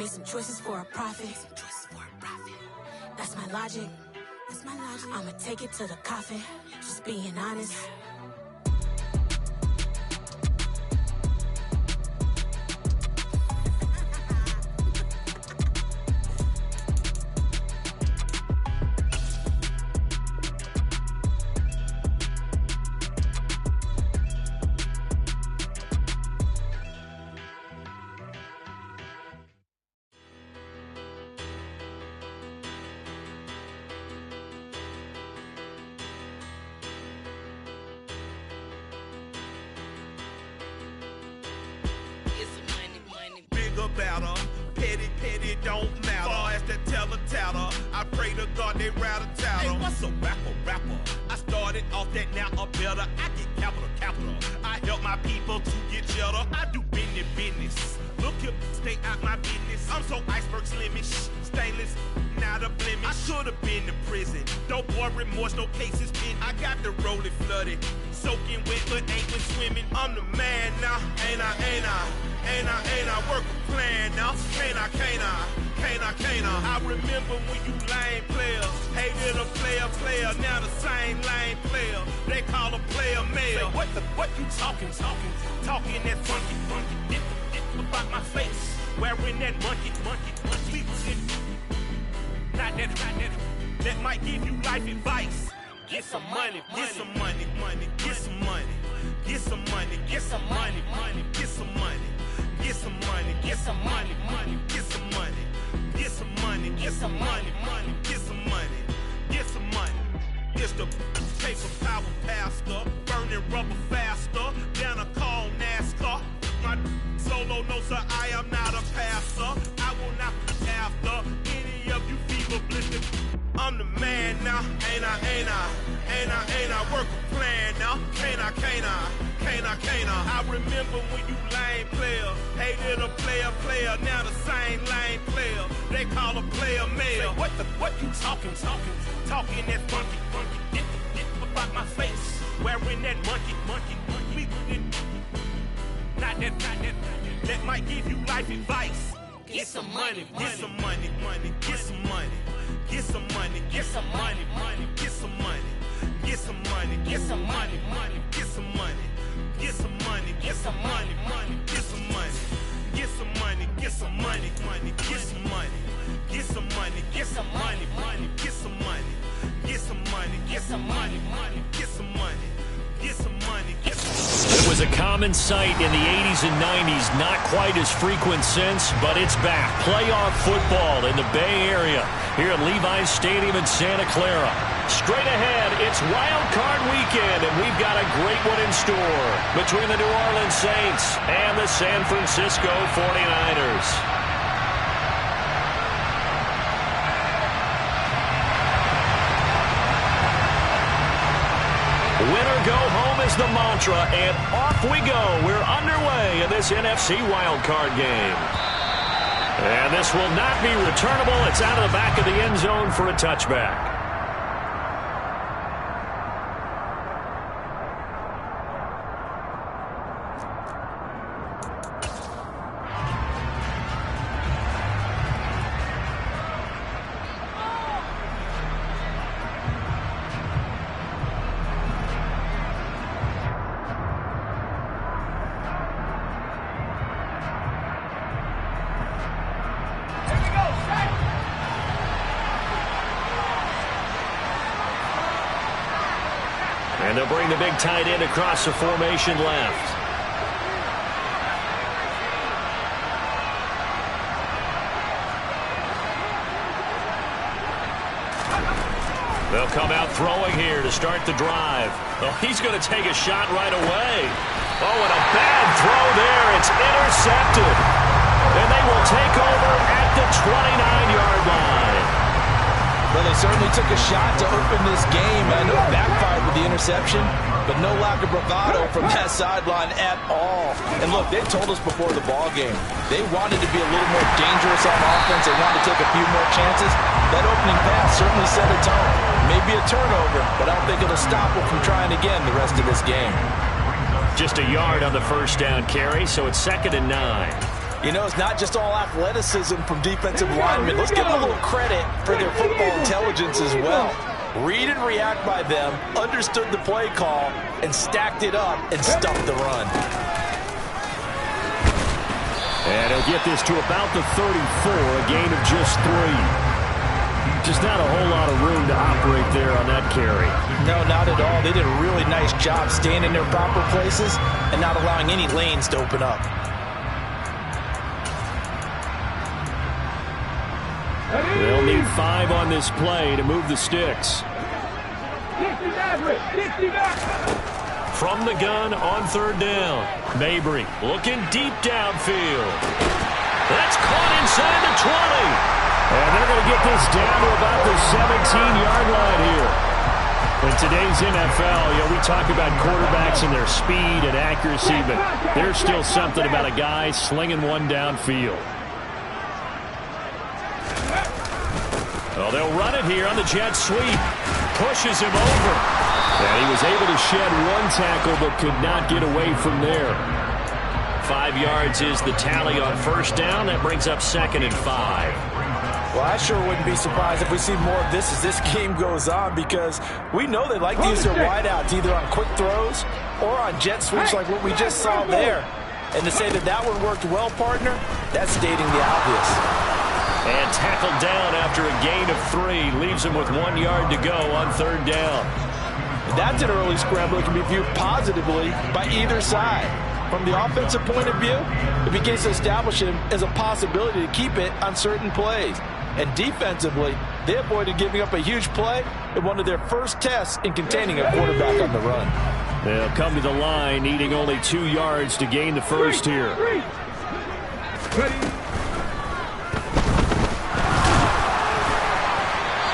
Made some choices for a profit. That's my logic. I'ma take it to the coffin. Just being honest. About her. Petty, don't matter. Far as that teller, I pray to God they rattle tattle. Hey, what's a rapper? I started off that, now a better. I get capital. I help my people to get cheddar. I do business. Look here, stay out my business. I'm so iceberg slimish, stainless, not a blemish. I should've been to prison. Don't boy remorse, no cases pinned. I got the rolling flooded, soaking wet, but ain't been swimming. I'm the man now, ain't I work a plan now. Can't I? I remember when you lame players hated a player. Now the same lame player they call a player male. Say, what you talking that funky dip about my face, wearing that monkey shit. Not that might give you life advice. Get some money. It's the paper power pastor, burning rubber faster than a call NASCAR. My solo no sir, I am not a pastor. I will not be after any of you fever blistered. I'm the man now, ain't I work a plan now. Can't I? I remember when you lame player hated a player. Now the same lame player they call a player male. Say, what you talking that funky dip about my face, wearing that monkey not that might give you life advice. Get some money. It was a common sight in the 80s and 90s, not quite as frequent since, but it's back. Playoff football in the Bay Area here at Levi's Stadium in Santa Clara. Straight ahead, it's Wild Card Weekend, and we've got a great one in store between the New Orleans Saints and the San Francisco 49ers. Winner go home is the mantra, and off we go. We're underway in this NFC wildcard game. And this will not be returnable. It's out of the back of the end zone for a touchback. And they'll bring the big tight end across the formation left. They'll come out throwing here to start the drive. Oh, he's going to take a shot right away. Oh, and a bad throw there. It's intercepted. And they will take over at the 29-yard line. Well, they certainly took a shot to open this game. I know it backfired with the interception, but no lack of bravado from that sideline at all. And look, they told us before the ball game, they wanted to be a little more dangerous on offense. They wanted to take a few more chances. That opening pass certainly set a tone. Maybe a turnover, but I don't think it'll stop them from trying again the rest of this game. Just a yard on the first down carry, so it's 2nd and 9. You know, it's not just all athleticism from defensive linemen. Let's give them a little credit for their football intelligence as well. Read and react by them, understood the play call, and stacked it up and stuffed the run. And he'll get this to about the 34, a gain of just 3. Just not a whole lot of room to operate there on that carry. No, not at all. They did a really nice job staying in their proper places and not allowing any lanes to open up. They'll need 5 on this play to move the sticks. From the gun on 3rd down. Mabry looking deep downfield. That's caught inside the 20. And they're going to get this down to about the 17-yard line here. In today's NFL, we talk about quarterbacks and their speed and accuracy, but there's still something about a guy slinging one downfield. Well, they'll run it here on the jet sweep. Pushes him over. And he was able to shed 1 tackle but could not get away from there. 5 yards is the tally on 1st down. That brings up 2nd and 5. Well, I sure wouldn't be surprised if we see more of this as this game goes on, because we know they like to use their wideouts either on quick throws or on jet sweeps like what we just saw there. And to say that that one worked well, partner, that's stating the obvious. And tackled down after a gain of 3. Leaves him with 1 yard to go on 3rd down. That's an early scramble that can be viewed positively by either side. From the offensive point of view, it begins to establish him as a possibility to keep it on certain plays. And defensively, they avoided giving up a huge play in one of their first tests in containing a quarterback on the run. They'll come to the line, needing only 2 yards to gain the first here.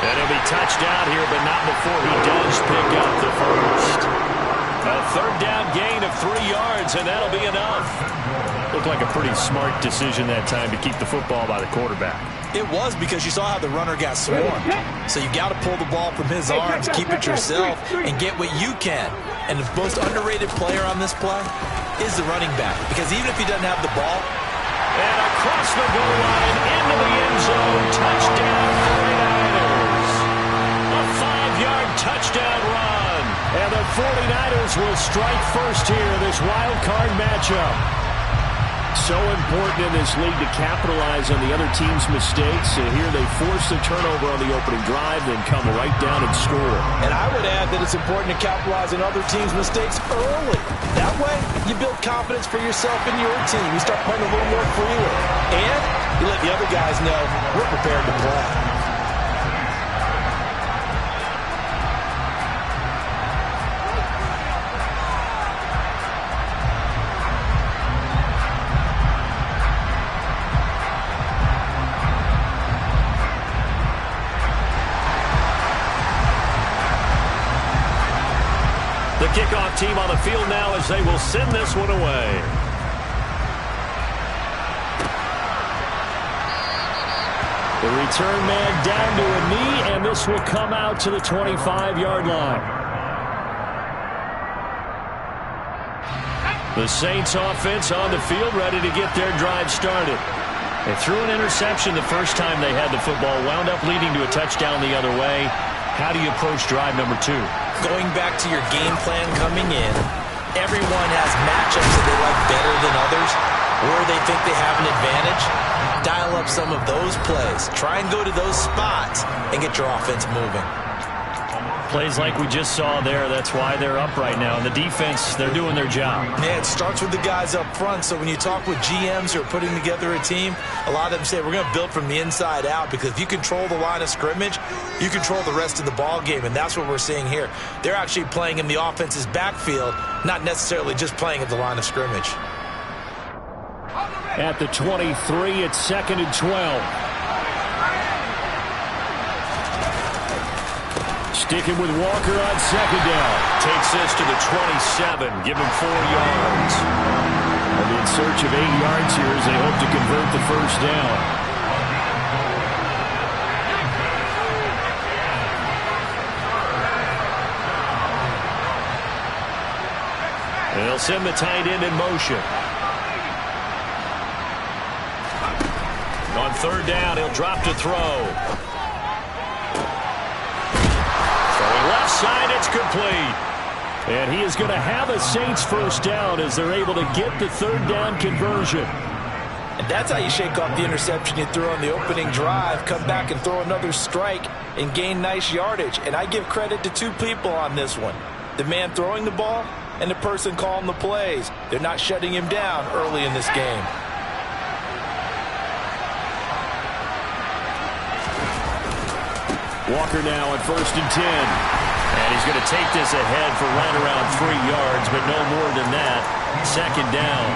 And he'll be touched out here, but not before he does pick up the first. A 3rd down gain of 3 yards, and that'll be enough. Looked like a pretty smart decision that time to keep the football by the quarterback. It was, because you saw how the runner got swarmed. So you got to pull the ball from his arms, keep it yourself, and get what you can. And the most underrated player on this play is the running back, because even if he doesn't have the ball. And across the goal line, into the end zone, touchdown 49ers. A 5-yard touchdown run. And the 49ers will strike first here in this wild card matchup. So important in this league to capitalize on the other team's mistakes. And here they force the turnover on the opening drive, then come right down and score. And I would add that it's important to capitalize on other teams' mistakes early. That way, you build confidence for yourself and your team. You start playing a little more freely. And you let the other guys know we're prepared to play. The kickoff team on the field now as they will send this one away. The return man down to a knee, and this will come out to the 25-yard line. The Saints offense on the field, ready to get their drive started. They threw an interception the first time they had the football, wound up leading to a touchdown the other way. How do you approach drive number 2? Going back to your game plan coming in, everyone has matchups that they like better than others, where they think they have an advantage. Dial up some of those plays. Try and go to those spots and get your offense moving. Plays like we just saw there, that's why they're up right now. And the defense, they're doing their job. Yeah, it starts with the guys up front. So when you talk with GMs who are putting together a team, a lot of them say we're going to build from the inside out, because if you control the line of scrimmage, you control the rest of the ball game, and that's what we're seeing here. They're actually playing in the offense's backfield, not necessarily just playing at the line of scrimmage. At the 23, it's 2nd and 12. Sticking with Walker on 2nd down. Takes this to the 27. Give him 4 yards. And in search of 8 yards here as they hope to convert the first down. And they'll send the tight end in motion. On third down, he'll drop to throw. Throwing left side, it's complete. And he is going to have a Saints first down as they're able to get the third down conversion. And that's how you shake off the interception you threw on the opening drive, come back and throw another strike and gain nice yardage. And I give credit to two people on this one. The man throwing the ball and the person calling the plays. They're not shutting him down early in this game. Walker now at 1st and 10. And he's going to take this ahead for right around 3 yards, but no more than that. 2nd down.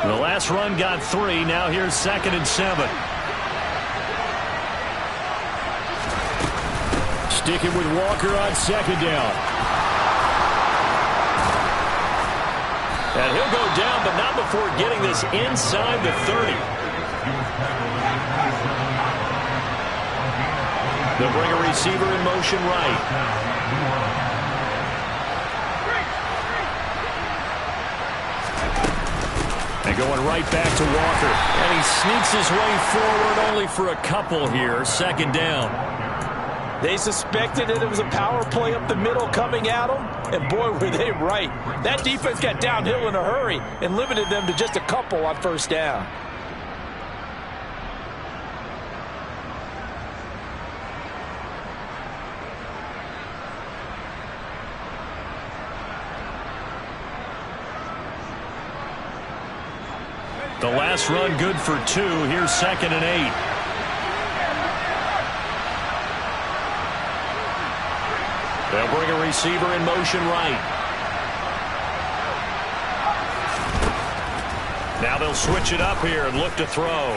The last run got 3. Now here's 2nd and 7. Sticking with Walker on 2nd down. And he'll go down, but not before getting this inside the 30. They'll bring a receiver in motion right. And going right back to Walker. And he sneaks his way forward only for a couple here. 2nd down. They suspected that it was a power play up the middle coming at them, and boy, were they right. That defense got downhill in a hurry and limited them to just a couple on 1st down. The last run good for 2. Here's 2nd and 8. They'll bring a receiver in motion right. Now they'll switch it up here and look to throw.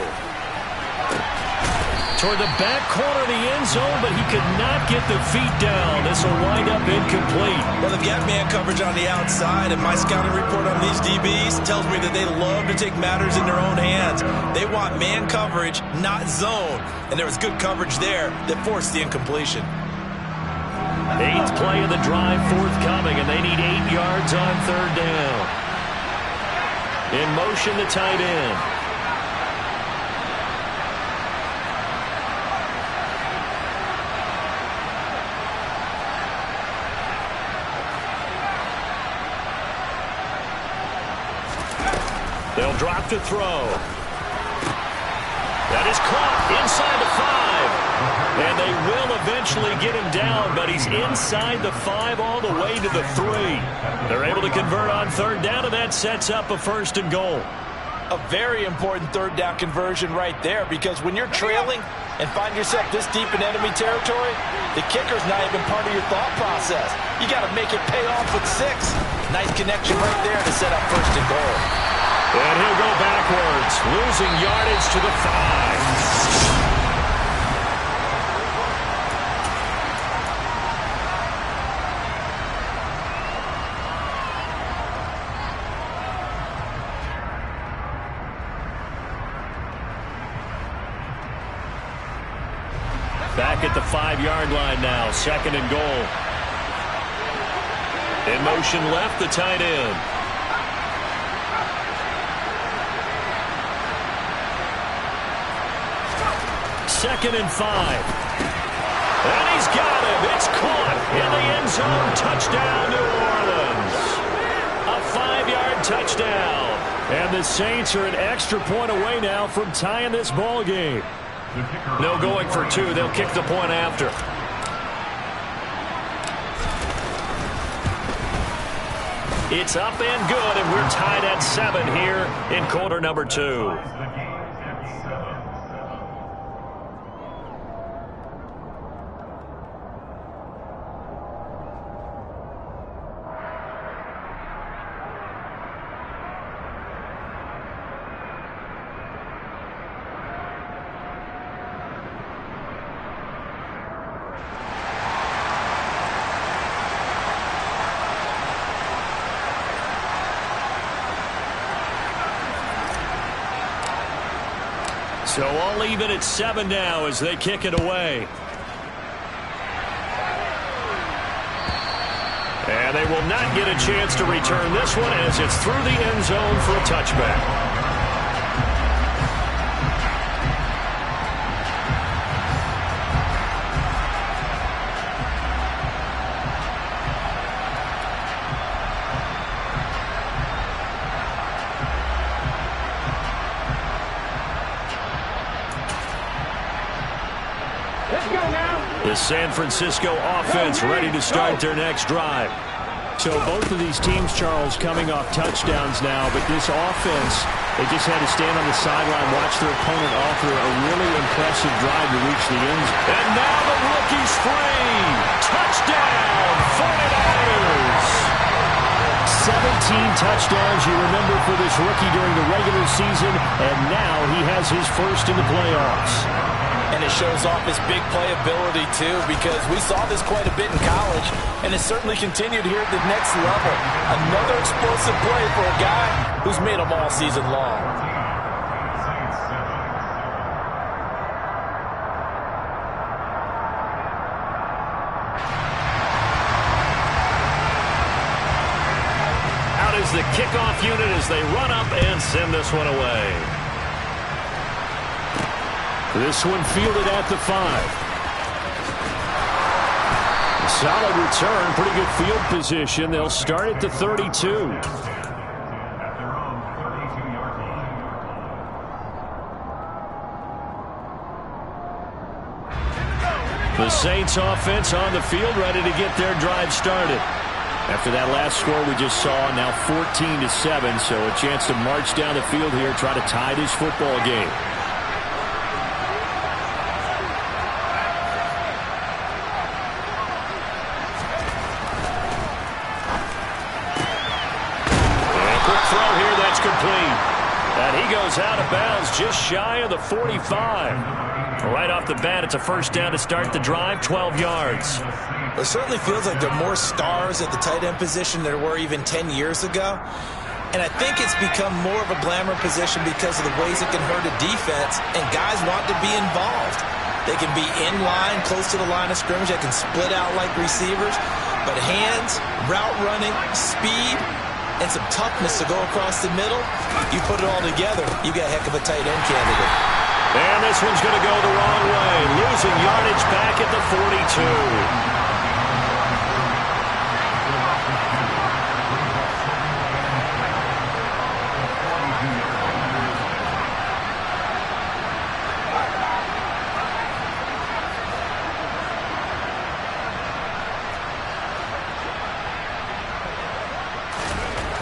Toward the back corner of the end zone, but he could not get the feet down. This will wind up incomplete. Well, they've got man coverage on the outside, and my scouting report on these DBs tells me that they love to take matters in their own hands. They want man coverage, not zone. And there was good coverage there that forced the incompletion. 8th play of the drive forthcoming, and they need 8 yards on 3rd down. In motion, the tight end. They'll drop to throw. That is caught inside the 5. And they will eventually get him down, but he's inside the 5 all the way to the 3. They're able to convert on 3rd down, and that sets up a 1st and goal. A very important 3rd down conversion right there, because when you're trailing and find yourself this deep in enemy territory, the kicker's not even part of your thought process. You got to make it pay off with 6. Nice connection right there to set up 1st and goal. And he'll go backwards, losing yardage to the 5. Back at the 5-yard line now, 2nd and goal. In motion left, the tight end. Second and 5. And he's got him. It's caught in the end zone. Touchdown, New Orleans. A 5-yard touchdown. And the Saints are an extra point away now from tying this ball game. No going for 2. They'll kick the point after. It's up and good, and we're tied at 7 here in quarter number 2. So all even at 7 now as they kick it away. And they will not get a chance to return this one as it's through the end zone for a touchback. The San Francisco offense ready to start their next drive. So both of these teams, Charles, coming off touchdowns now, but this offense, they just had to stand on the sideline, watch their opponent offer a really impressive drive to reach the end zone. And now the rookie's free. Touchdown, 49ers. 17 touchdowns, you remember, for this rookie during the regular season, and now he has his first in the playoffs. And it shows off his big playability, too, because we saw this quite a bit in college, and it certainly continued here at the next level. Another explosive play for a guy who's made them all season long. Out is the kickoff unit as they run up and send this one away. This one fielded at the 5. Solid return, pretty good field position. They'll start at the 32. The Saints offense on the field ready to get their drive started. After that last score we just saw, now 14-7, so a chance to march down the field here, try to tie this football game. And he goes out of bounds just shy of the 45. Right off the bat, it's a first down to start the drive, 12 yards. It certainly feels like there are more stars at the tight end position than there were even 10 years ago. And I think it's become more of a glamour position because of the ways it can hurt a defense, and guys want to be involved. They can be in line, close to the line of scrimmage. They can split out like receivers. But hands, route running, speed, and some toughness to go across the middle, you put it all together, you got a heck of a tight end candidate. And this one's going to go the wrong way, losing yardage back at the 42.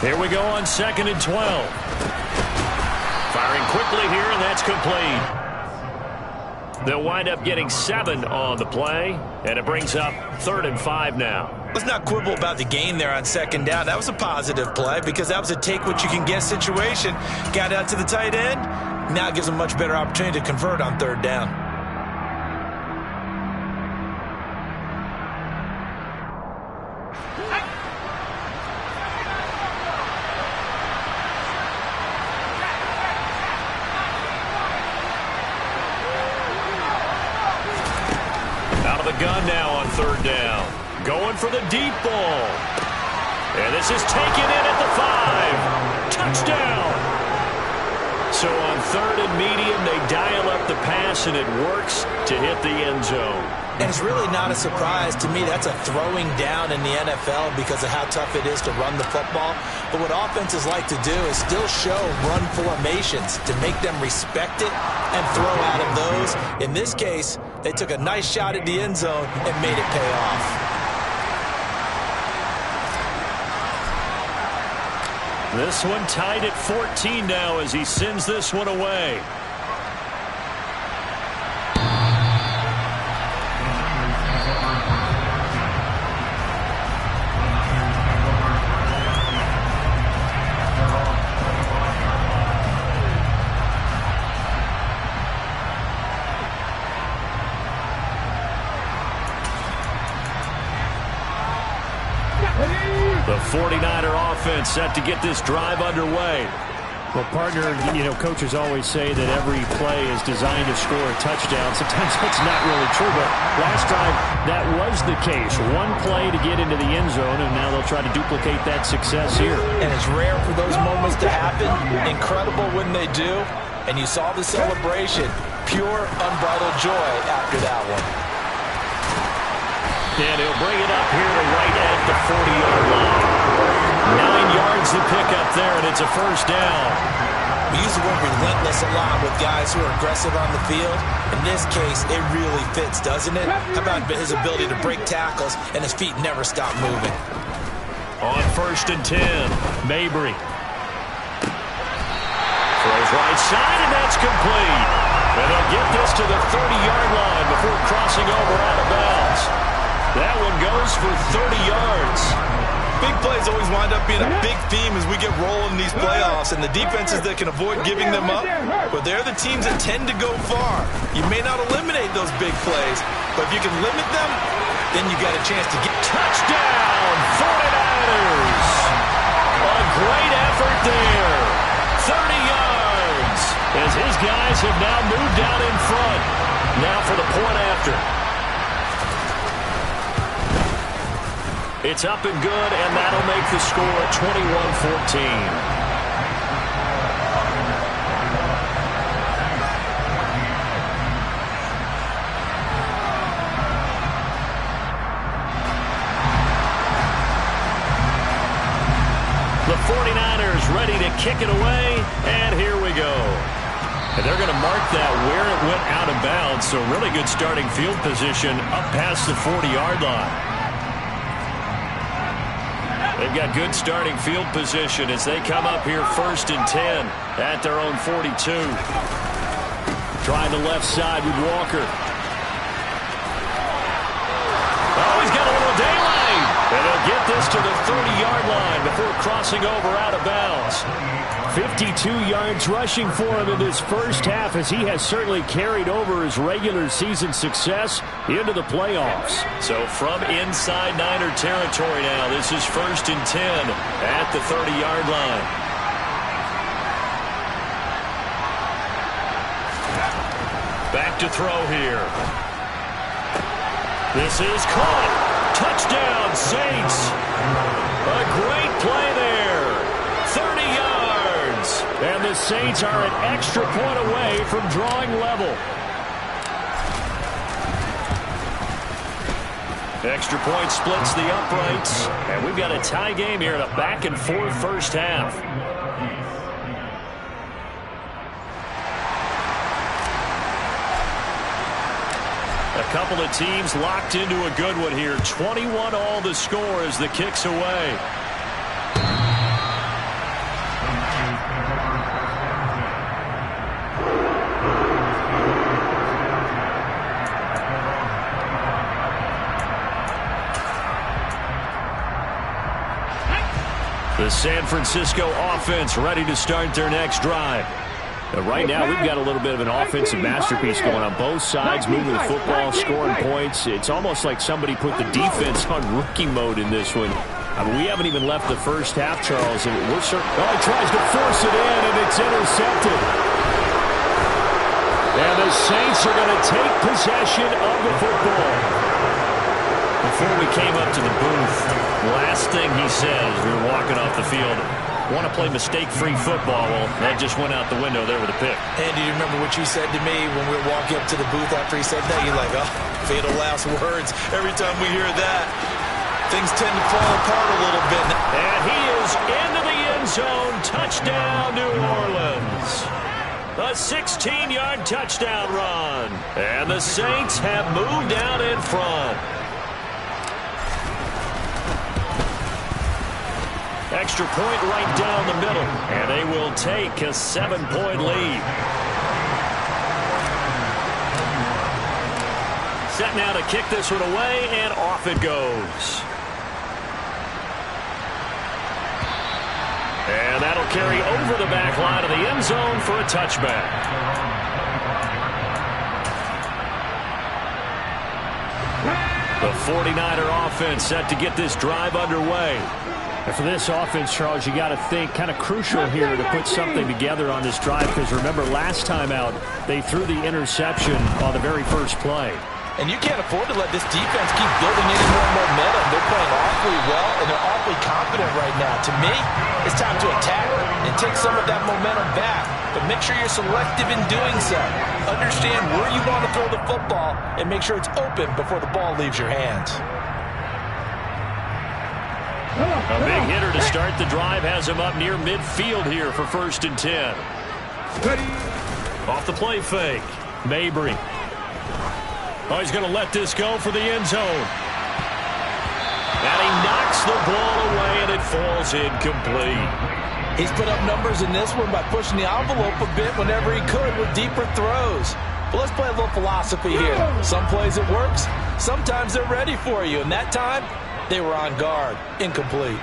Here we go on 2nd and 12. Firing quickly here, and that's complete. They'll wind up getting 7 on the play, and it brings up 3rd and 5 now. Let's not quibble about the gain there on 2nd down. That was a positive play because that was a take-what-you-can-get situation. Got out to the tight end. Now it gives them a much better opportunity to convert on 3rd down. Gun now on 3rd down. Going for the deep ball. And this is taken in at the 5. Touchdown. So on 3rd and medium, they dial up the pass, and it works to hit the end zone. And it's really not a surprise to me. That's a throwing down in the NFL because of how tough it is to run the football. But what offenses like to do is still show run formations to make them respect it and throw out of those. In this case, they took a nice shot at the end zone and made it pay off. This one tied at 14 now as he sends this one away. The 49er offense set to get this drive underway. Well, partner, coaches always say that every play is designed to score a touchdown. Sometimes that's not really true, but last drive, that was the case. One play to get into the end zone, and now they'll try to duplicate that success here. And it's rare for those moments to happen. Incredible when they do. And you saw the celebration. Pure, unbridled joy after that one. And he'll bring it up here to right at the 40-yard line. 9 yards to pick up there, and it's a first down. We use the word relentless a lot with guys who are aggressive on the field. In this case, it really fits, doesn't it? How about his ability to break tackles and his feet never stop moving? On 1st and 10, Mabry. Throws right side, and that's complete. And they'll get this to the 30-yard line before crossing over out of bounds. That one goes for 30 yards. Big plays always wind up being a big theme as we get rolling in these playoffs, and the defenses that can avoid giving them up, but they're the teams that tend to go far. You may not eliminate those big plays, but if you can limit them, then you got a chance to get touchdown 49ers. A great effort there. 30 yards as his guys have now moved out in front. Now for the point after. It's up and good, and that'll make the score 21-14. The 49ers ready to kick it away, and here we go. And they're going to mark that where it went out of bounds, so really good starting field position up past the 40-yard line. They've got good starting field position as they come up here 1st and 10 at their own 42. Trying the left side with Walker. Oh, he's got a little daylight. And they'll get this to the 30-yard line before crossing over out of bounds. 52 yards rushing for him in this first half as he has certainly carried over his regular season success into the playoffs. So from inside Niner territory now, this is 1st and 10 at the 30-yard line. Back to throw here. This is caught. Touchdown, Saints. A great play there. 30 yards. And the Saints are an extra point away from drawing level. Extra point splits the uprights. And we've got a tie game here in a back-and-forth first half. A couple of teams locked into a good one here. 21 all the score as the kick's away. The San Francisco offense ready to start their next drive. Right now, we've got a little bit of an offensive masterpiece going on both sides, moving the football, scoring points. It's almost like somebody put the defense on rookie mode in this one. I mean, we haven't even left the first half, Charles, and we're certain. Oh, he tries to force it in, and it's intercepted. And the Saints are going to take possession of the football. Before we came up to the booth, last thing he said as we were walking off the field, want to play mistake-free football. Well, that just went out the window there with a pick. And do you remember what you said to me when we were walking up to the booth after he said that? You're like, oh, fatal last words. Every time we hear that, things tend to fall apart a little bit. And he is into the end zone. Touchdown, New Orleans. A 16-yard touchdown run. And the Saints have moved out in front. Extra point right down the middle, and they will take a 7-point lead. Set now to kick this one away, and off it goes. And that'll carry over the back line of the end zone for a touchback. The 49er offense set to get this drive underway. And for this offense, Charles, you got to think kind of crucial here to put something together on this drive, because remember last time out they threw the interception on the very first play. And you can't afford to let this defense keep building any more momentum. They're playing awfully well, and they're awfully confident right now. To me, it's time to attack and take some of that momentum back. But make sure you're selective in doing so. Understand where you want to throw the football and make sure it's open before the ball leaves your hands. A big hitter to start the drive has him up near midfield here for 1st and 10. Off the play fake. Mabry. Oh, he's going to let this go for the end zone. And he knocks the ball away, and it falls incomplete. He's put up numbers in this one by pushing the envelope a bit whenever he could with deeper throws. But let's play a little philosophy here. Some plays it works. Sometimes they're ready for you. And that time, they were on guard. Incomplete.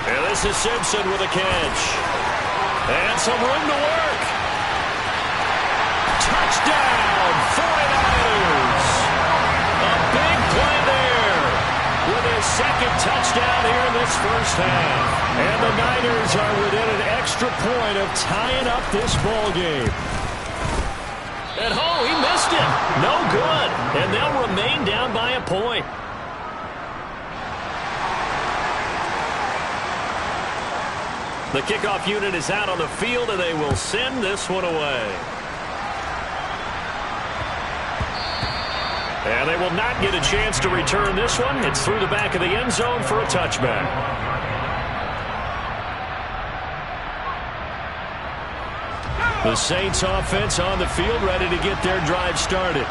And this is Simpson with a catch. And some room to work. Touchdown, 49ers. A big play there with his second touchdown here in this first half. And the Niners are within an extra point of tying up this ball game. And he missed it. No good. And they'll remain down by a point. The kickoff unit is out on the field, and they will send this one away. And they will not get a chance to return this one. It's through the back of the end zone for a touchback. The Saints offense on the field ready to get their drive started.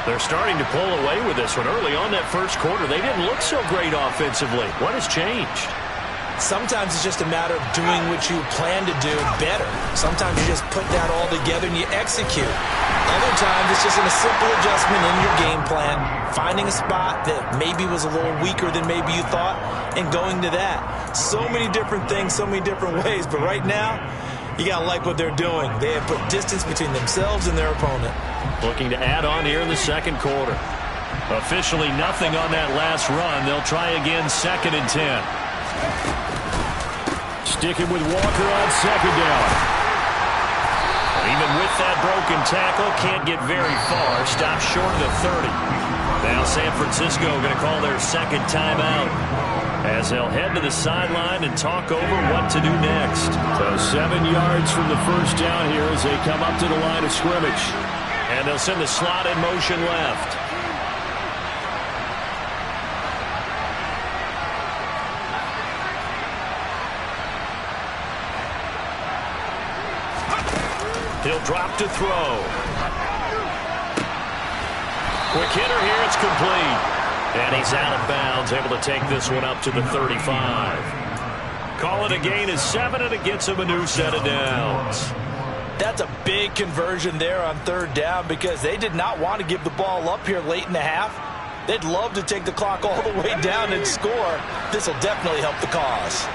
They're starting to pull away with this one. Early on that first quarter, they didn't look so great offensively. What has changed? Sometimes it's just a matter of doing what you plan to do better. Sometimes you just put that all together and you execute. Other times it's just a simple adjustment in your game plan, finding a spot that maybe was a little weaker than maybe you thought, and going to that. So many different things, so many different ways, but right now, you got to like what they're doing. They have put distance between themselves and their opponent. Looking to add on here in the second quarter. Officially nothing on that last run. They'll try again 2nd and 10. Sticking with Walker on 2nd down. Even with that broken tackle, can't get very far. Stopped short of the 30. Now San Francisco going to call their second timeout as they'll head to the sideline and talk over what to do next. So 7 yards from the first down here as they come up to the line of scrimmage. And they'll send the slot in motion left. He'll drop to throw. Quick hitter here, it's complete. And he's out of bounds, able to take this one up to the 35. Call it a gain of 7, and it gets him a new set of downs. That's a big conversion there on 3rd down because they did not want to give the ball up here late in the half. They'd love to take the clock all the way down and score. This will definitely help the cause.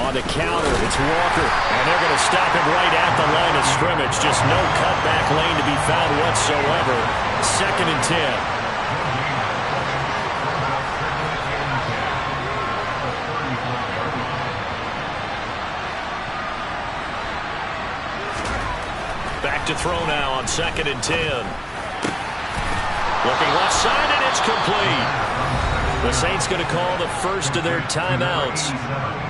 On the counter, it's Walker. And they're going to stop him right at the line of scrimmage. Just no cutback lane to be found whatsoever. 2nd and 10. Back to throw now on 2nd and 10. Looking left side, and it's complete. The Saints going to call the first of their timeouts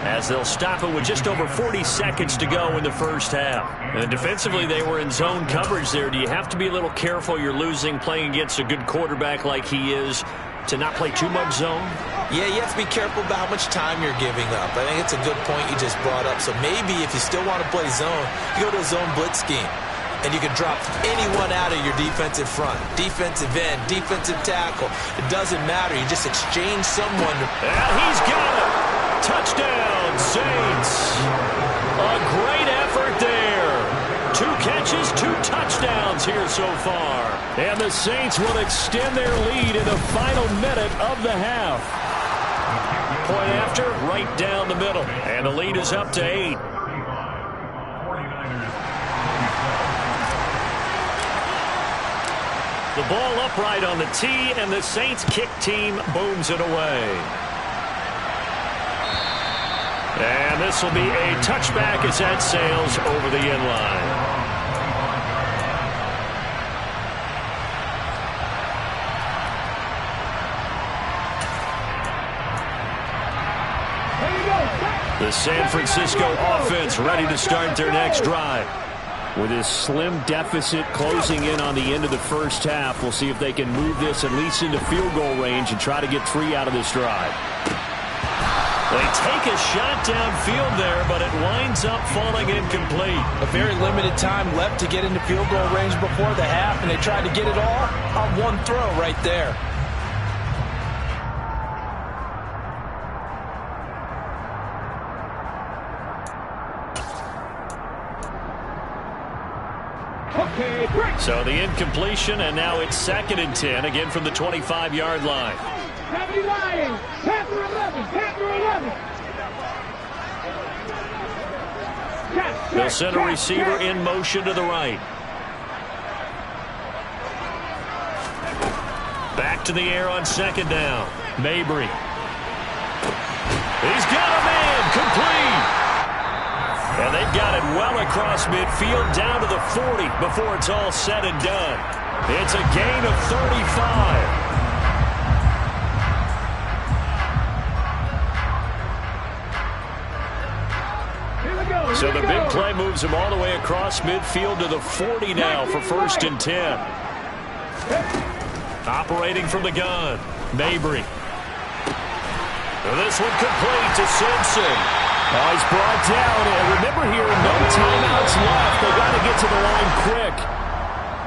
as they'll stop it with just over 40 seconds to go in the first half. And defensively, they were in zone coverage there. Do you have to be a little careful? You're losing playing against a good quarterback like he is to not play too much zone? Yeah, you have to be careful about how much time you're giving up. I think it's a good point you just brought up. So maybe if you still want to play zone, you go to a zone blitz scheme. And you can drop anyone out of your defensive front. Defensive end, defensive tackle. It doesn't matter. You just exchange someone. And he's got it. Touchdown, Saints. A great effort there. 2 catches, 2 touchdowns here so far. And the Saints will extend their lead in the final minute of the half. Point after, right down the middle. And the lead is up to 8. The ball upright on the tee, and the Saints kick team booms it away. And this will be a touchback as that sails over the end line. The San Francisco offense ready to start their next drive. With this slim deficit closing in on the end of the first half, we'll see if they can move this at least into field goal range and try to get 3 out of this drive. They take a shot downfield there, but it winds up falling incomplete. A very limited time left to get into field goal range before the half, and they tried to get it all on one throw right there. So the incompletion, and now it's 2nd and 10, again from the 25-yard line. Panther 11, Panther 11. They'll send a receiver in motion to the right. Back to the air on 2nd down. Mabry. He's got a man, complete. And they've got it well across midfield down to the 40 before it's all said and done. It's a gain of 35. So the big play moves him all the way across midfield to the 40 now for 1st and 10. Operating from the gun, Mabry. This one complete to Simpson. Oh, he's brought down, and remember here, no timeouts left. They've got to get to the line quick.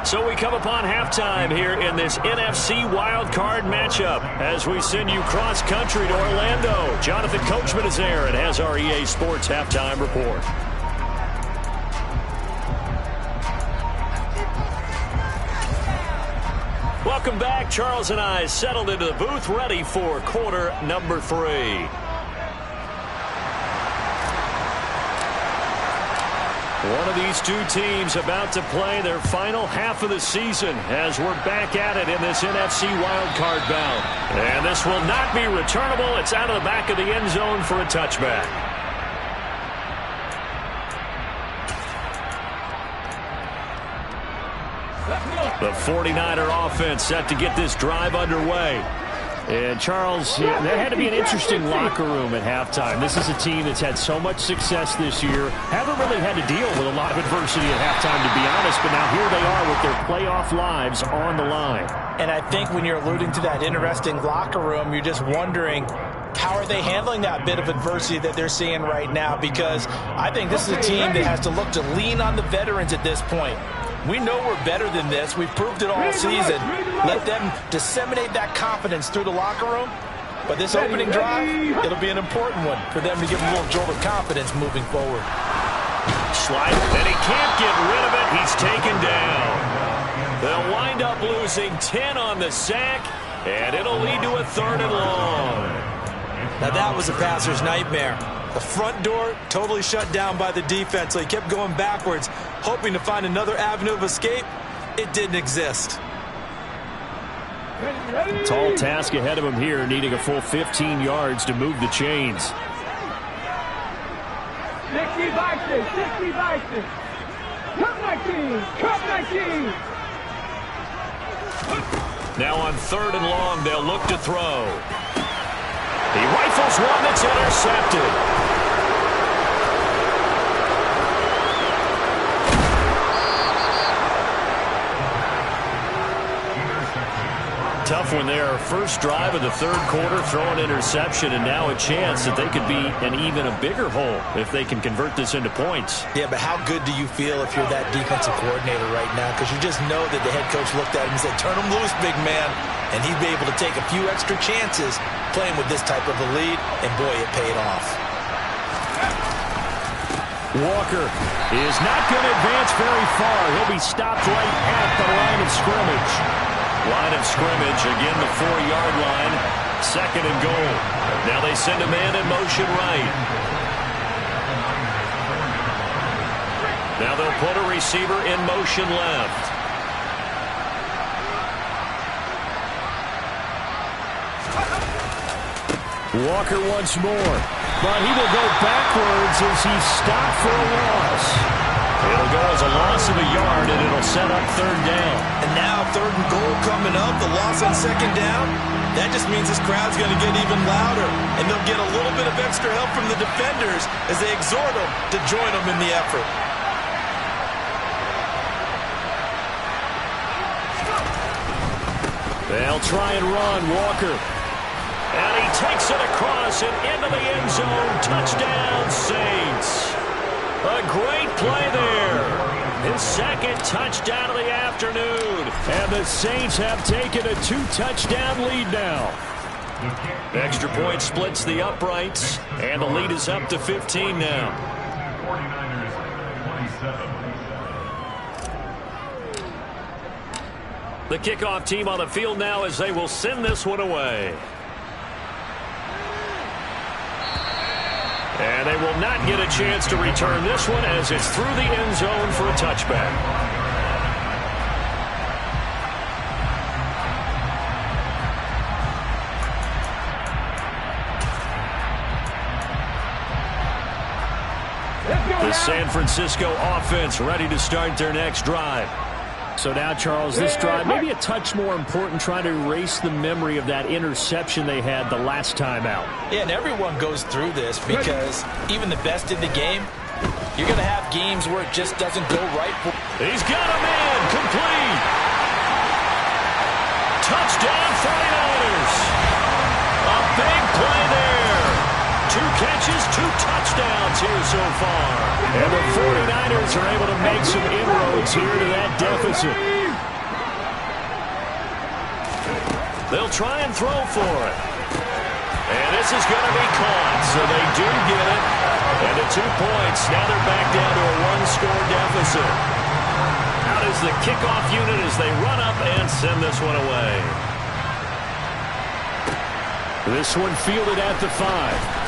So we come upon halftime here in this NFC wildcard matchup as we send you cross-country to Orlando. Jonathan Coachman is there and has our EA Sports halftime report. Welcome back. Charles and I settled into the booth, ready for quarter number 3. One of these two teams about to play their final half of the season as we're back at it in this NFC wildcard bout. And this will not be returnable. It's out of the back of the end zone for a touchback. The 49er offense set to get this drive underway. And, Charles, that had to be an interesting locker room at halftime. This is a team that's had so much success this year. Haven't really had to deal with a lot of adversity at halftime, to be honest. But now here they are with their playoff lives on the line. And I think when you're alluding to that interesting locker room, you're just wondering, how are they handling that bit of adversity that they're seeing right now? Because I think this is a team that has to look to lean on the veterans at this point. We know we're better than this. We've proved it all season. Let them disseminate that confidence through the locker room. But this opening drive, it'll be an important one for them to give them a little jolt of confidence moving forward. Slide, and he can't get rid of it. He's taken down. They'll wind up losing 10 on the sack, and it'll lead to a 3rd and long. Now that was a passer's nightmare. The front door totally shut down by the defense, so he kept going backwards, hoping to find another avenue of escape. It didn't exist. Tall task ahead of him here, needing a full 15 yards to move the chains. 60 boxes, 60 boxes. Come 19, come 19. Now on 3rd and long, they'll look to throw. He rifles one that's intercepted. Tough one there. First drive of the 3rd quarter, throw an interception, and now a chance that they could be in even a bigger hole if they can convert this into points. Yeah, but how good do you feel if you're that defensive coordinator right now? Because you just know that the head coach looked at him and said, turn him loose, big man. And he'd be able to take a few extra chances playing with this type of a lead, and boy, it paid off. Walker is not going to advance very far. He'll be stopped right at the line of scrimmage. Line of scrimmage, again the 4-yard line. 2nd and goal. Now they send a man in motion right. Now they'll put a receiver in motion left. Walker once more, but he will go backwards as he's stopped for a loss. It'll go as a loss of a yard, and it'll set up third down. And now 3rd and goal coming up, the loss on 2nd down. That just means this crowd's going to get even louder, and they'll get a little bit of extra help from the defenders as they exhort them to join them in the effort. They'll try and run, Walker. And he takes it across and into the end zone. Touchdown, Saints. A great play there. His 2nd touchdown of the afternoon. And the Saints have taken a 2-touchdown lead now. Extra point splits the uprights, and the lead is up to 15 now. 49ers 27. The kickoff team on the field now as they will send this one away. And they will not get a chance to return this one as it's through the end zone for a touchback. The San Francisco offense ready to start their next drive. So now, Charles, this drive maybe a touch more important, trying to erase the memory of that interception they had the last time out. Yeah, and everyone goes through this because even the best in the game, you're going to have games where it just doesn't go right. He's got a man, complete. Touchdown 49ers. A big play there. 2 catches, 2 touchdowns here so far. And the 49ers are able to make some inroads here to that deficit. They'll try and throw for it. And this is going to be caught, so they do get it. And the 2 points, now they're back down to a 1-score deficit. Out is the kickoff unit as they run up and send this one away. This one fielded at the 5.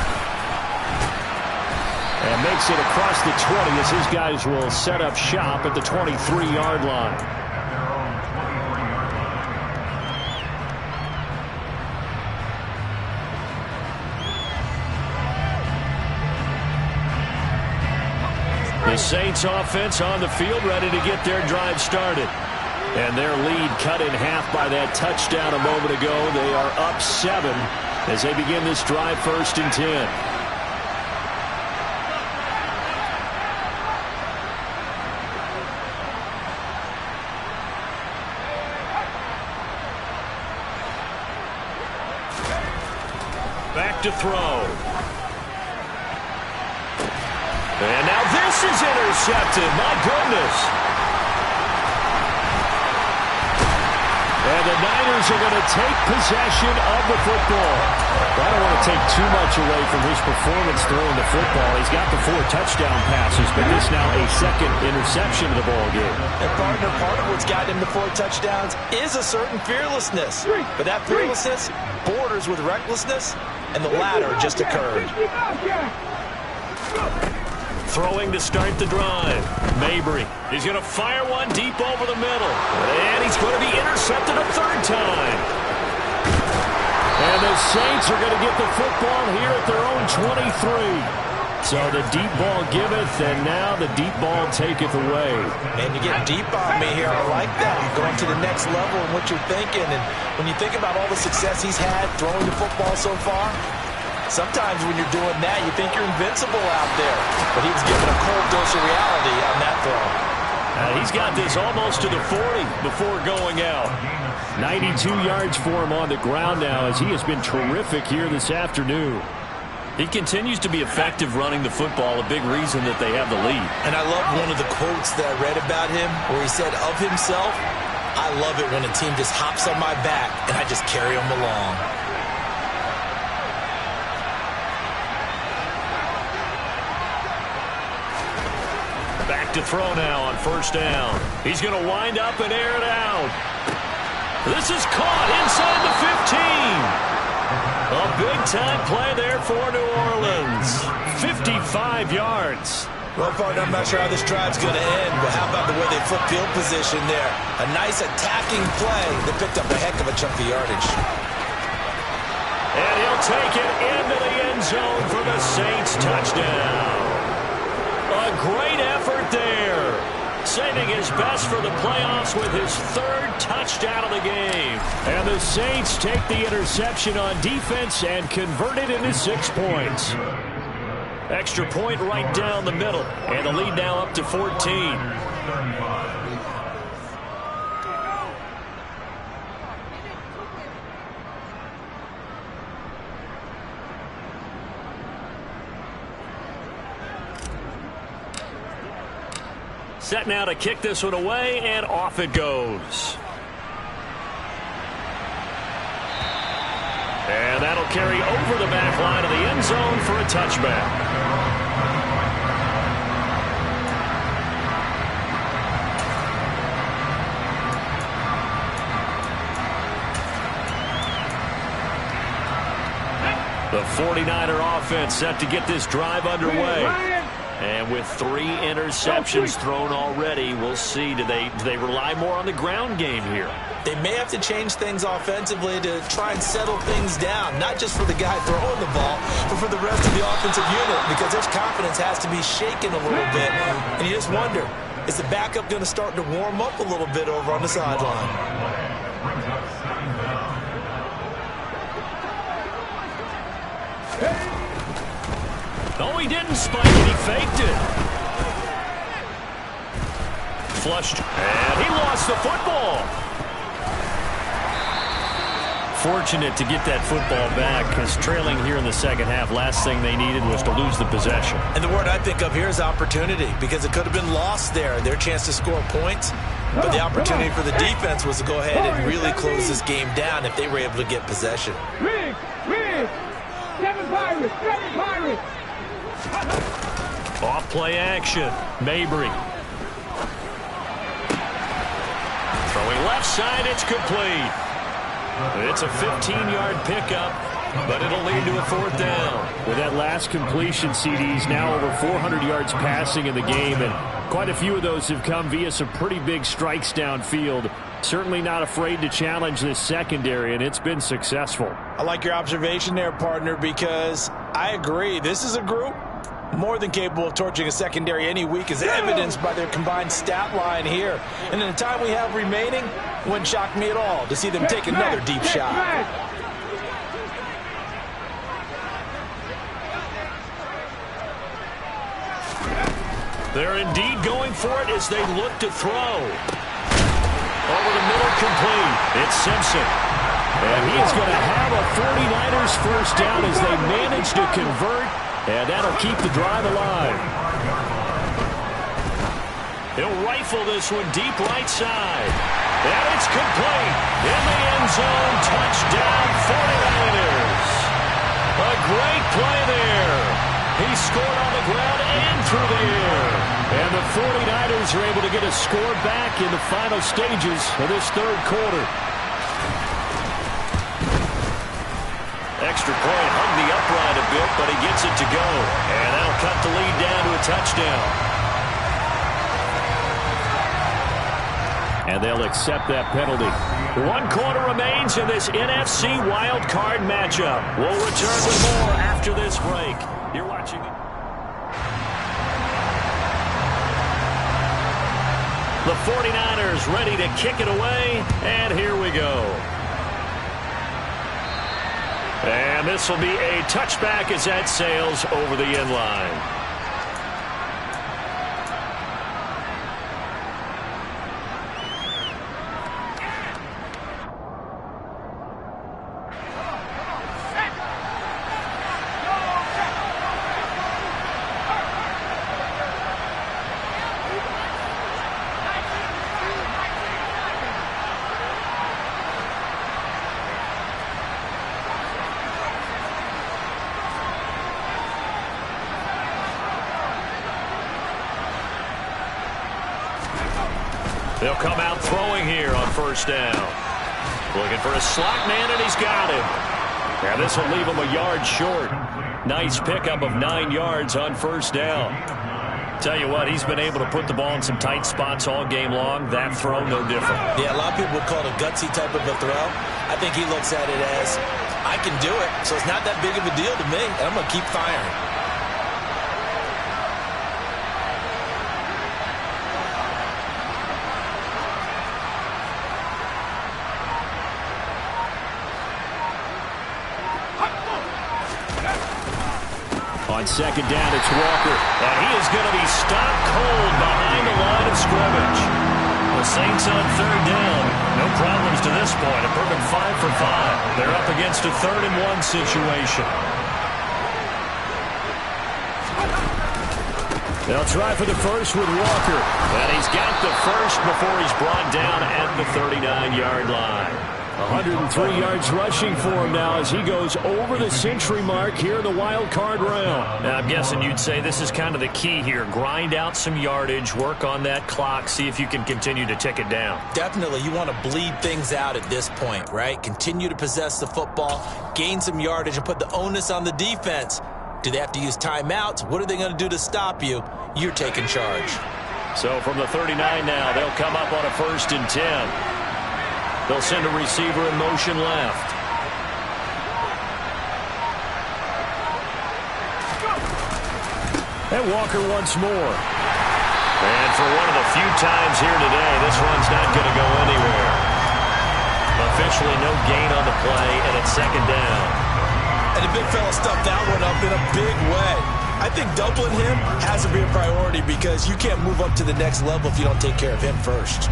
And makes it across the 20 as his guys will set up shop at the 23-yard line. The Saints offense on the field ready to get their drive started. And their lead cut in half by that touchdown a moment ago. They are up 7 as they begin this drive 1st and 10. Back to throw. And now this is intercepted. My goodness. And the Niners are going to take possession of the football. I don't want to take too much away from his performance throwing the football. He's got the 4 touchdown passes, but this now a 2nd interception of the ball game. And partner, part of what's got him to 4 touchdowns is a certain fearlessness. But that fearlessness borders with recklessness, and the latter just occurred. Throwing to start the drive. Mabry. He's going to fire one deep over the middle. And he's going to be intercepted a 3rd time. And the Saints are going to get the football here at their own 23. So the deep ball giveth, and now the deep ball taketh away. Man, you get deep on me here. I like that. You're going to the next level in what you're thinking. And when you think about all the success he's had throwing the football so far, sometimes when you're doing that, you think you're invincible out there. But he was given a cold dose of reality on that throw. He's got this almost to the 40 before going out. 92 yards for him on the ground now as he has been terrific here this afternoon. He continues to be effective running the football, a big reason that they have the lead. And I love one of the quotes that I read about him where he said of himself, I love it when a team just hops on my back and I just carry them along. Back to throw now on 1st down. He's going to wind up and air it out. This is caught inside the 15. A big-time play there for New Orleans. 55 yards. Well, partner, I'm not sure how this drive's going to end, but how about the way they flip field position there? A nice attacking play that picked up a heck of a chunk of yardage. And he'll take it into the end zone for the Saints touchdown. A great effort there. Saving his best for the playoffs with his third touchdown of the game. And the Saints take the interception on defense and convert it into 6 points. Extra point right down the middle. And the lead now up to 14. Set now to kick this one away, and off it goes. And that'll carry over the back line of the end zone for a touchback. The 49er offense set to get this drive underway. And with 3 interceptions thrown already, we'll see. Do they rely more on the ground game here? They may have to change things offensively to try and settle things down, not just for the guy throwing the ball, but for the rest of the offensive unit, because their confidence has to be shaken a little bit. And you just wonder, is the backup going to start to warm up a little bit over on the sideline? No, he didn't spike it. He faked it. Flushed. And he lost the football. Fortunate to get that football back, because trailing here in the second half, last thing they needed was to lose the possession. And the word I think of here is opportunity, because it could have been lost there, their chance to score points. But the opportunity for the defense was to go ahead and really close this game down if they were able to get possession. Riggs! 7 Pirates! 7 Pirates! Off play action. Mabry. Throwing left side, it's complete. It's a 15-yard pickup, but it'll lead to a 4th down. With that last completion, CD's now over 400 yards passing in the game, and quite a few of those have come via some pretty big strikes downfield. Certainly not afraid to challenge this secondary, and it's been successful. I like your observation there, partner, because I agree. This is a group more than capable of torching a secondary any week, as evidenced by their combined stat line here. And in the time we have remaining, wouldn't shock me at all to see them take another deep shot. They're indeed going for it as they look to throw. Over the middle, complete. It's Simpson. And he is going to have a 49ers first down as they manage to convert. And that'll keep the drive alive. He'll rifle this one deep right side. And it's complete. In the end zone, touchdown 49ers. A great play there. He scored on the ground and through the air. And the 49ers are able to get a score back in the final stages of this third quarter. Extra point hung the upright a bit, but he gets it to go. And that'll cut the lead down to a touchdown. And they'll accept that penalty. 1 quarter remains in this NFC wild card matchup. We'll return with more after this break. You're watching it. The 49ers ready to kick it away, and here we go. And this will be a touchback as that sails over the end line. They'll come out throwing here on first down. Looking for a slot man, and he's got him. And this will leave him a yard short. Nice pickup of 9 yards on first down. Tell you what, he's been able to put the ball in some tight spots all game long. That throw, no different. Yeah, a lot of people would call it a gutsy type of a throw. I think he looks at it as I can do it, so it's not that big of a deal to me, and I'm going to keep firing. On second down, it's Walker. And he is going to be stopped cold behind the line of scrimmage. The Saints on third down. No problems to this point. A perfect 5 for 5. They're up against a 3rd-and-1 situation. They'll try for the first with Walker. And he's got the first before he's brought down at the 39-yard line. 103 yards rushing for him now as he goes over the century mark here in the wild card round. Now, I'm guessing you'd say this is kind of the key here. Grind out some yardage, work on that clock, see if you can continue to tick it down. Definitely, you want to bleed things out at this point, right? Continue to possess the football, gain some yardage, and put the onus on the defense. Do they have to use timeouts? What are they going to do to stop you? You're taking charge. So from the 39 now, they'll come up on a 1st and 10. They'll send a receiver in motion left. And Walker once more. And for one of the few times here today, this run's not going to go anywhere. Officially no gain on the play, and it's 2nd down. And the big fella stuffed that one up in a big way. I think doubling him has to be a priority because you can't move up to the next level if you don't take care of him first.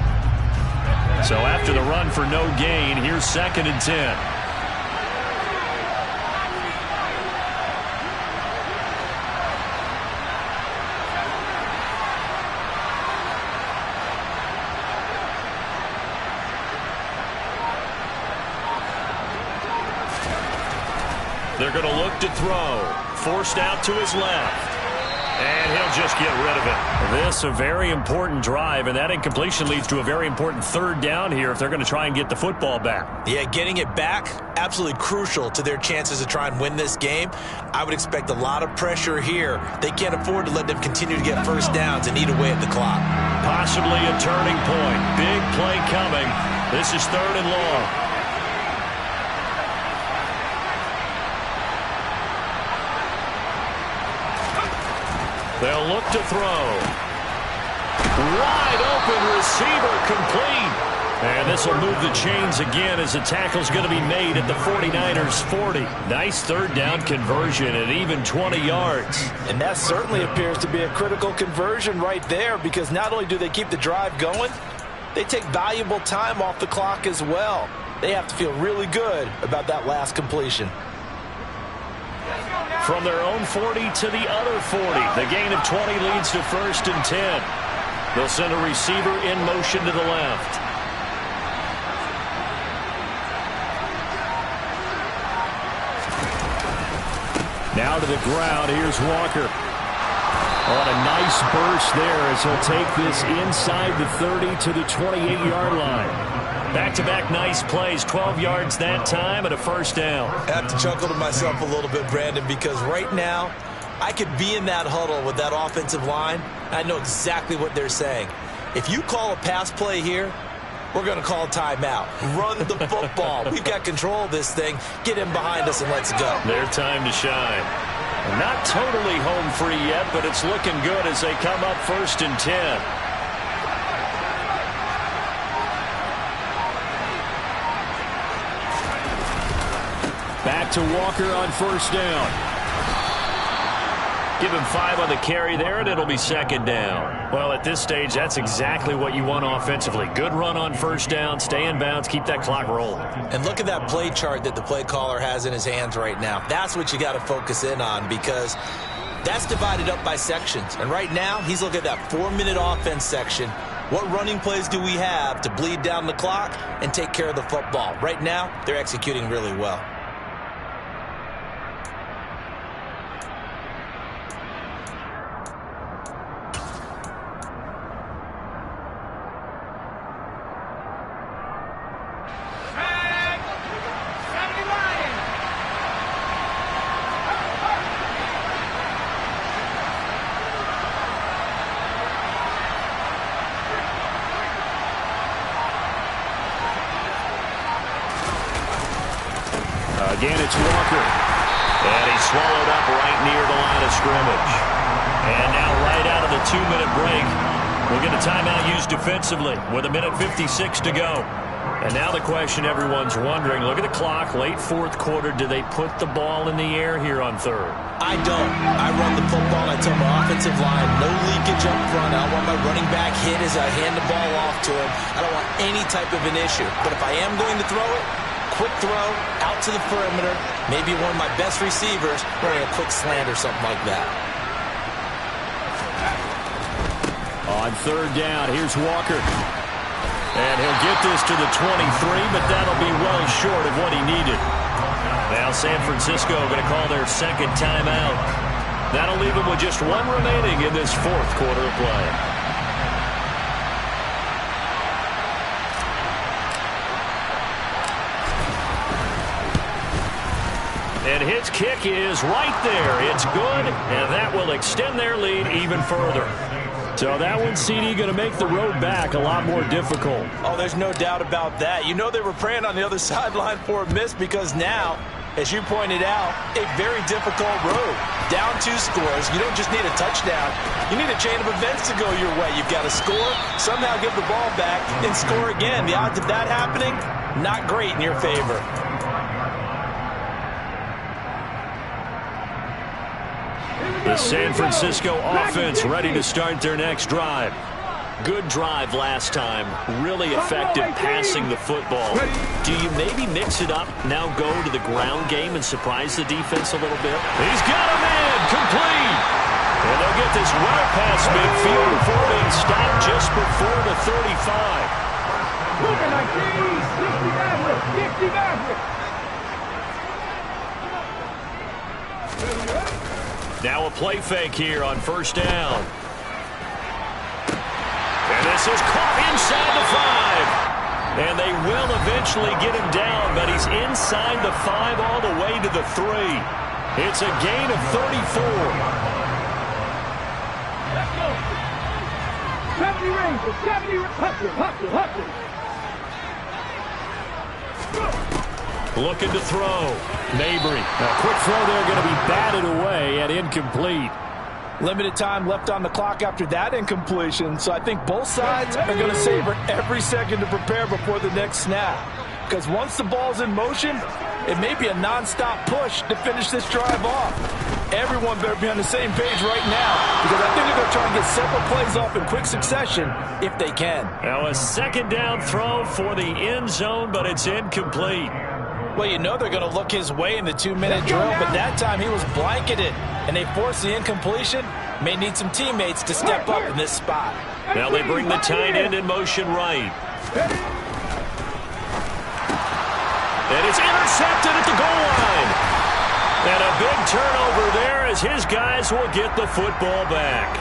So after the run for no gain, here's 2nd and 10. They're going to look to throw. Forced out to his left. And he'll just get rid of it. This a very important drive, and that incompletion leads to a very important 3rd down here if they're going to try and get the football back. Yeah, getting it back, absolutely crucial to their chances to try and win this game. I would expect a lot of pressure here. They can't afford to let them continue to get first downs and eat away at the clock. Possibly a turning point. Big play coming. This is 3rd and long. They'll look to throw. Wide open receiver complete. And this will move the chains again as the tackle's going to be made at the 49ers 40. Nice 3rd down conversion at even 20 yards. And that certainly appears to be a critical conversion right there because not only do they keep the drive going, they take valuable time off the clock as well. They have to feel really good about that last completion. From their own 40 to the other 40. The gain of 20 leads to 1st and 10. They'll send a receiver in motion to the left. Now to the ground. Here's Walker. On a nice burst there as he'll take this inside the 30 to the 28-yard line. Back-to-back nice plays, 12 yards that time and a 1st down. I have to chuckle to myself a little bit, Brandon, because right now I could be in that huddle with that offensive line. I know exactly what they're saying. If you call a pass play here, we're going to call timeout. Run the football. We've got control of this thing. Get him behind us and let's go. Their time to shine. Not totally home free yet, but it's looking good as they come up 1st and 10. Back to Walker on 1st down. Give him 5 on the carry there, and it'll be 2nd down. Well, at this stage, that's exactly what you want offensively. Good run on 1st down, stay in bounds, keep that clock rolling. And look at that play chart that the play caller has in his hands right now. That's what you got to focus in on because that's divided up by sections. And right now, he's looking at that 4-minute offense section. What running plays do we have to bleed down the clock and take care of the football? Right now, they're executing really well. Again, it's Walker. And he's swallowed up right near the line of scrimmage. And now right out of the 2-minute break, we'll get a timeout used defensively with 1:56 to go. And now the question everyone's wondering, look at the clock, late fourth quarter, do they put the ball in the air here on third? I don't. I run the football, and I tell my offensive line, no leakage up front. I don't want my running back hit as I hand the ball off to him. I don't want any type of an issue. But if I am going to throw it, quick throw, out to the perimeter, maybe one of my best receivers running a quick slant or something like that. On third down, here's Walker. And he'll get this to the 23, but that'll be well short of what he needed. Now San Francisco going to call their second timeout. That'll leave them with just one remaining in this fourth quarter of play. And his kick is right there. It's good, and that will extend their lead even further. So that one, CD, going to make the road back a lot more difficult. Oh, there's no doubt about that. You know they were praying on the other sideline for a miss because now, as you pointed out, a very difficult road. Down 2 scores. You don't just need a touchdown. You need a chain of events to go your way. You've got to score, somehow give the ball back, and score again. The odds of that happening, not great in your favor. The San Francisco offense ready to start their next drive. Good drive last time. Really effective passing the football. Do you maybe mix it up, now go to the ground game and surprise the defense a little bit? He's got a man complete. And they'll get this well past midfield before being stopped just before the 35. Now a play fake here on first down. And this is caught inside the 5. And they will eventually get him down, but he's inside the 5 all the way to the 3. It's a gain of 34. Let's go. 70 Rangers, 70 hustle. Looking to throw. Mabry. A quick throw there going to be batted away and incomplete. Limited time left on the clock after that incompletion, so I think both sides are going to savor every second to prepare before the next snap. Because once the ball's in motion, it may be a non-stop push to finish this drive off. Everyone better be on the same page right now, because I think they're going to try and get several plays off in quick succession if they can. Now a second down throw for the end zone, but it's incomplete. Well, you know they're going to look his way in the 2-minute drill, but that time he was blanketed, and they forced the incompletion. May need some teammates to step up in this spot. Now they bring the tight end in motion right. And it's intercepted at the goal line. And a big turnover there as his guys will get the football back.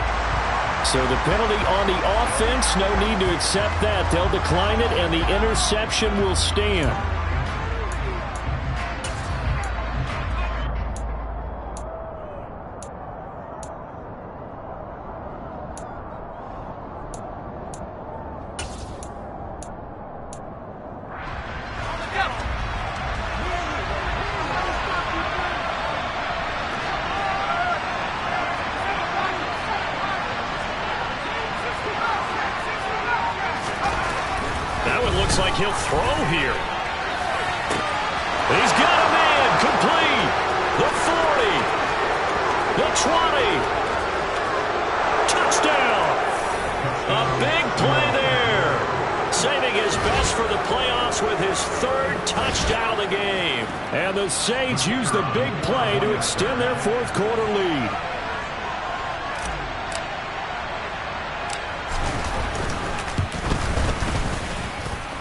So the penalty on the offense, no need to accept that. They'll decline it, and the interception will stand. Looks like he'll throw here. He's got a man complete. The 40. The 20. Touchdown. A big play there. Saving his best for the playoffs with his 3rd touchdown of the game. And the Saints use the big play to extend their fourth quarter lead.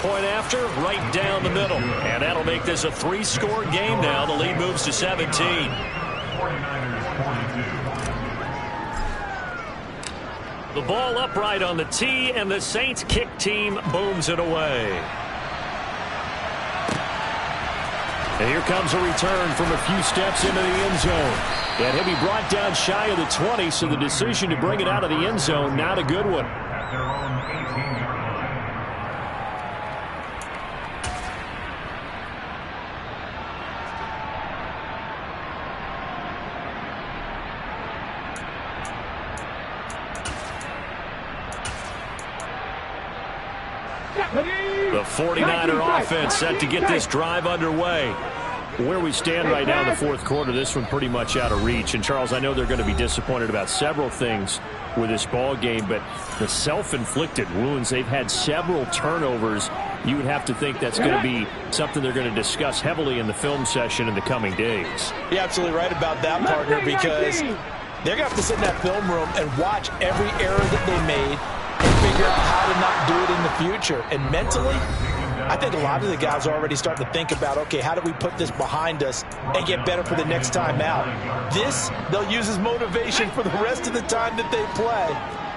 Point after, right down the middle. And that'll make this a 3-score game now. The lead moves to 17. The ball upright on the tee, and the Saints kick team booms it away. And here comes a return from a few steps into the end zone. And he'll be brought down shy of the 20, so the decision to bring it out of the end zone, not a good one. The 49er offense set to get this drive underway. Where we stand right now in the fourth quarter, this one pretty much out of reach. And, Charles, I know they're going to be disappointed about several things with this ball game, but the self-inflicted wounds, they've had several turnovers. You would have to think that's going to be something they're going to discuss heavily in the film session in the coming days. You're absolutely right about that, partner, because they're going to have to sit in that film room and watch every error that they made and figure out how to not do it in the future. And mentally, I think a lot of the guys are already starting to think about, okay, how do we put this behind us and get better for the next time out? This, they'll use as motivation for the rest of the time that they play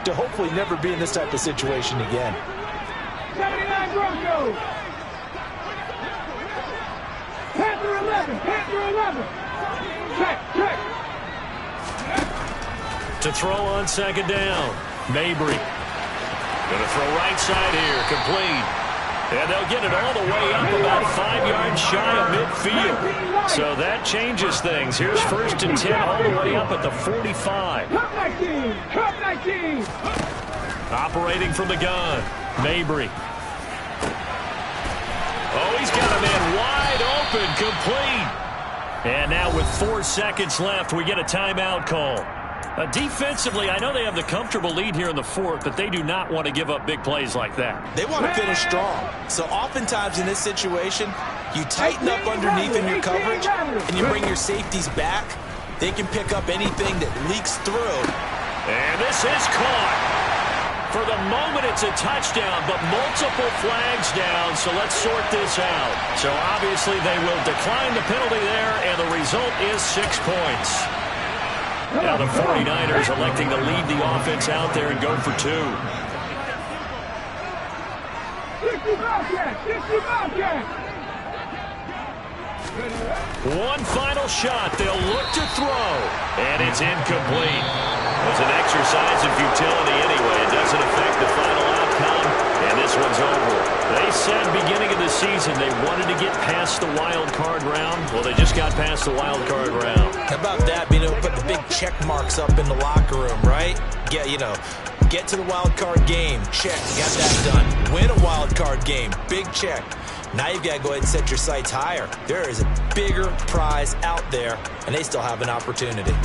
to hopefully never be in this type of situation again. 79 Broncos. Panther 11. Panther 11. Check. To throw on second down, Mabry. Going to throw right side here, complete. And they'll get it all the way up about 5 yards shy of midfield. So that changes things. Here's 1st and 10 all the way up at the 45. Top 19. Operating from the gun, Mabry. Oh, he's got a man wide open, complete. And now with 4 seconds left, we get a timeout call. Defensively, I know they have the comfortable lead here in the fourth, but they do not want to give up big plays like that. They want to finish strong. So oftentimes in this situation, you tighten up underneath in your coverage and you bring your safeties back. They can pick up anything that leaks through. And this is caught. For the moment, it's a touchdown, but multiple flags down, so let's sort this out. So obviously they will decline the penalty there, and the result is 6 points. Now the 49ers electing to lead the offense out there and go for 2. 1 final shot. They'll look to throw, and it's incomplete. It was an exercise in futility anyway. It doesn't affect the final outcome, and this one's over. They said beginning of the season they wanted to get past the wild card round. Well, they just got past the wild card round. How about that? Being able to put the big check marks up in the locker room, right? Get to the wild card game. Check. Got that done. Win a wild card game. Big check. Now you've got to go ahead and set your sights higher. There is a bigger prize out there, and they still have an opportunity.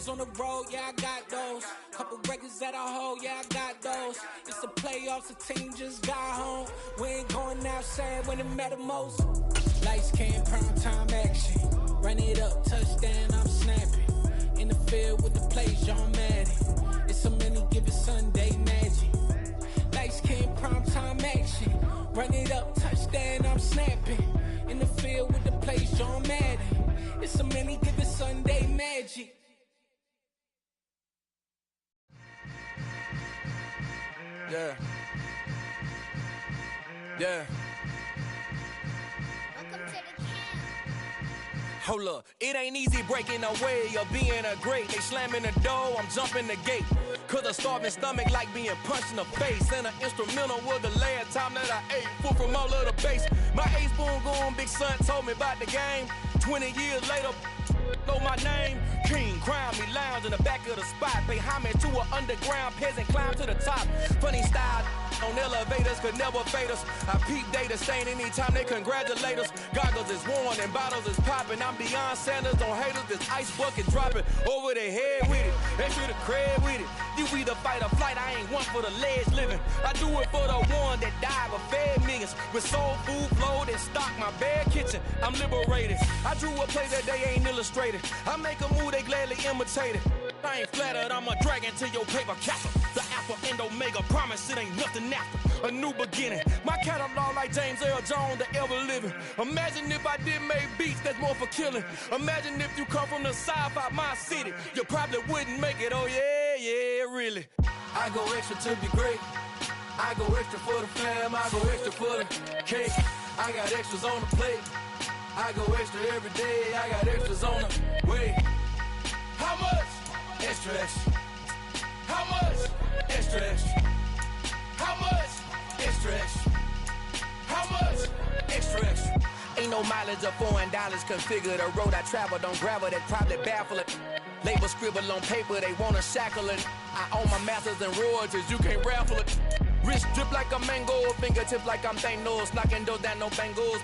Years on the road, yeah, I got those. Couple records that I hold, yeah, I got those. It's the playoffs, the team just got home. We ain't going outside when it matter most. Lights came, prime time action. Run it up, touchdown, I'm snapping. In the field with the plays, John Madden. It's a many given Sunday magic. Lights came, prime time action. Run it up, touchdown, I'm snapping. In the field with the plays, John Madden. It's a many given Sunday magic. Yeah. Yeah. Hold up, it ain't easy breaking away or being a great. They slamming the door, I'm jumping the gate. Cause a starving stomach like being punched in the face. And an instrumental was the last time that I ate food from all of the bass. My ace boom going, big son told me about the game. 20 years later, know my name. King, crown me, lounge in the back of the spot. Pay homage to an underground peasant, climb to the top. Funny style on elevators could never fade us. I peep data stain anytime they congratulate us. Goggles is worn and bottles is popping. I'm Deion Sanders on haters, this ice bucket dropping over their head with it. They should have cred with it. You either fight or flight, I ain't one for the ledge living. I do it for the one that died but fed millions. With soul food flowed and stocked my bad kitchen. I'm liberated. I drew a play that they ain't illustrated. I make a move, they gladly imitate it. I ain't flattered, I'm a dragon to your paper capture. The alpha and omega, promise it ain't nothing after. A new beginning. My catalog like James Earl Jones, the ever living. Imagine if I did make beats that's more for killing. Imagine if you come from the south out my city. You probably wouldn't make it, oh yeah, really. I go extra to be great. I go extra for the fam, I go extra for the cake. I got extras on the plate. I go extra every day, I got extras on the way. How much? Extra, extra. How much? Extra, extra. How much? Extra, extra. How much? Extra, extra. Ain't no mileage or $4 configure the road I travel. Don't gravel that probably baffle it. Label scribble on paper, they wanna shackle it. I own my masters and royalties, you can't raffle it. Wrist drip like a mango, fingertip like I'm Thanos, knocking those down no bangles.